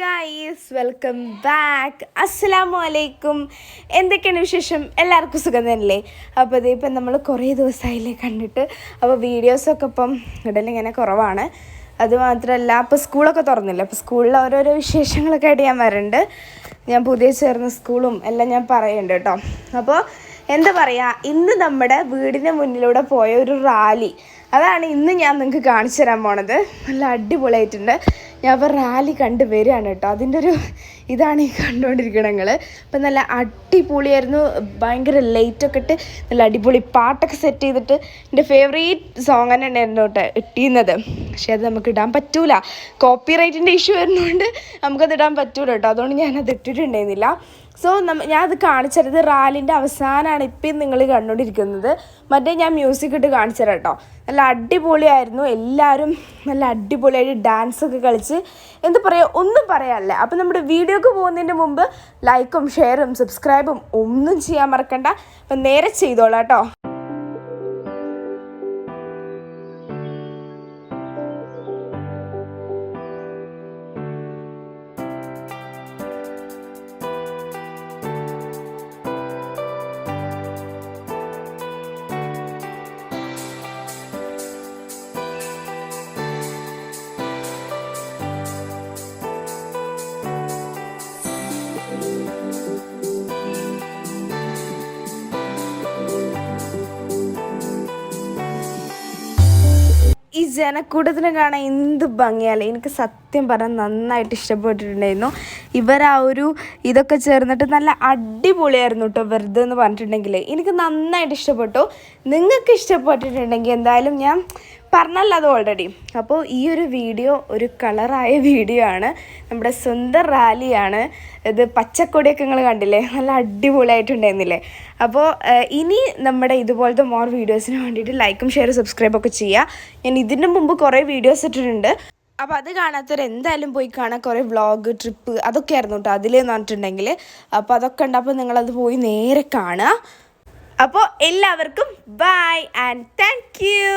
Guys, welcome back. അസ്സലാമു അലൈക്കും. എന്തൊക്കെയാണ് വിശേഷം? എല്ലാവർക്കും സുഖം തന്നെയല്ലേ? അപ്പോൾ ഇതിപ്പം നമ്മൾ കുറേ ദിവസമായില്ലേ കണ്ടിട്ട്. അപ്പോൾ വീഡിയോസൊക്കെ ഇപ്പം ഇടലിങ്ങനെ കുറവാണ്. അതുമാത്രമല്ല, അപ്പോൾ സ്കൂളൊക്കെ തുറന്നില്ല. അപ്പോൾ സ്കൂളിൽ ഓരോരോ വിശേഷങ്ങളൊക്കെ ആയിട്ട് ഞാൻ വരുന്നുണ്ട്. ഞാൻ പുതിയ ചേർന്ന സ്കൂളും എല്ലാം ഞാൻ പറയുന്നുണ്ട് കേട്ടോ. അപ്പോൾ എന്താ പറയുക, ഇന്ന് നമ്മുടെ വീടിന് മുന്നിലൂടെ പോയ ഒരു റാലി, അതാണ് ഇന്ന് ഞാൻ നിങ്ങൾക്ക് കാണിച്ചു തരാൻ പോണത്. നല്ല അടിപൊളിയായിട്ടുണ്ട്. ഞാൻ അപ്പോൾ റാലി കണ്ട് വരികയാണ് കേട്ടോ. അതിൻ്റെ ഒരു ഇതാണ് ഈ കണ്ടുകൊണ്ടിരിക്കുന്നത് നിങ്ങൾ. അപ്പം നല്ല അടിപൊളിയായിരുന്നു. ഭയങ്കര ലൈറ്റൊക്കെ ഇട്ട് നല്ല അടിപൊളി പാട്ടൊക്കെ സെറ്റ് ചെയ്തിട്ട് എൻ്റെ ഫേവറേറ്റ് സോങ് തന്നെ ഉണ്ടായിരുന്നു കേട്ടോ ഇട്ടിരുന്നത്. പക്ഷേ അത് നമുക്ക് ഇടാൻ പറ്റൂല, കോപ്പി റൈറ്റിൻ്റെ ഇഷ്യൂ വരുന്നതുകൊണ്ട് നമുക്കത് ഇടാൻ പറ്റൂല കേട്ടോ. അതുകൊണ്ട് ഞാനത് ഇട്ടിട്ടുണ്ടായിരുന്നില്ല. സോ ഞാനത് കാണിച്ചത് റാലിൻ്റെ അവസാനമാണ് ഇപ്പം നിങ്ങൾ കണ്ടുകൊണ്ടിരിക്കുന്നത്. മറ്റേ ഞാൻ മ്യൂസിക് ഇട്ട് കാണിച്ചു തരാം കേട്ടോ. നല്ല അടിപൊളിയായിരുന്നു. എല്ലാവരും നല്ല അടിപൊളിയായിട്ട് ഡാൻസൊക്കെ കളിച്ച് എന്താ പറയുക, ഒന്നും പറയാനില്ല. അപ്പം നമ്മുടെ വീഡിയോക്ക് പോകുന്നതിൻ്റെ മുമ്പ് ലൈക്കും ഷെയറും സബ്സ്ക്രൈബും ഒന്നും ചെയ്യാൻ മറക്കണ്ട. അപ്പം നേരെ ചെയ്തോളാം കേട്ടോ. ഈ ജനക്കൂട്ടത്തിനെ കാണാൻ എന്ത് ഭംഗിയല്ലേ. എനിക്ക് സത്യം പറഞ്ഞാൽ നന്നായിട്ട് ഇഷ്ടപ്പെട്ടിട്ടുണ്ടായിരുന്നു. ഒരു ഇതൊക്കെ ചേർന്നിട്ട് നല്ല അടിപൊളിയായിരുന്നു കേട്ടോ. വെറുതെ എന്ന് പറഞ്ഞിട്ടുണ്ടെങ്കിൽ എനിക്ക് നന്നായിട്ട് ഇഷ്ടപ്പെട്ടു. നിങ്ങൾക്ക് ഇഷ്ടപ്പെട്ടിട്ടുണ്ടെങ്കിൽ എന്തായാലും ഞാൻ പറഞ്ഞല്ലോ അത് ഓൾറെഡി. അപ്പോൾ ഈ ഒരു വീഡിയോ ഒരു കളറായ വീഡിയോ ആണ്. നമ്മുടെ സ്വന്തം റാലിയാണ് ഇത്. പച്ചക്കൊടിയൊക്കെ നിങ്ങൾ കണ്ടില്ലേ, നല്ല അടിപൊളിയായിട്ടുണ്ടായിരുന്നില്ലേ. അപ്പോൾ ഇനി നമ്മുടെ ഇതുപോലത്തെ മോർ വീഡിയോസിന് വേണ്ടിയിട്ട് ലൈക്കും ഷെയറും സബ്സ്ക്രൈബൊക്കെ ചെയ്യുക. ഞാൻ ഇതിന് മുമ്പ് കുറേ വീഡിയോസ് ഇട്ടിട്ടുണ്ട്. അപ്പോൾ അത് കാണാത്തവർ എന്തായാലും പോയി കാണാൻ. കുറേ വ്ളോഗ്, ട്രിപ്പ് അതൊക്കെ ആയിരുന്നു കേട്ടോ അതിൽ പറഞ്ഞിട്ടുണ്ടെങ്കിൽ. അപ്പോൾ അതൊക്കെ ഉണ്ട്. അപ്പോൾ നിങ്ങളത് പോയി നേരെ കാണുക. അപ്പോൾ എല്ലാവർക്കും ബൈ ആൻഡ് താങ്ക് യു.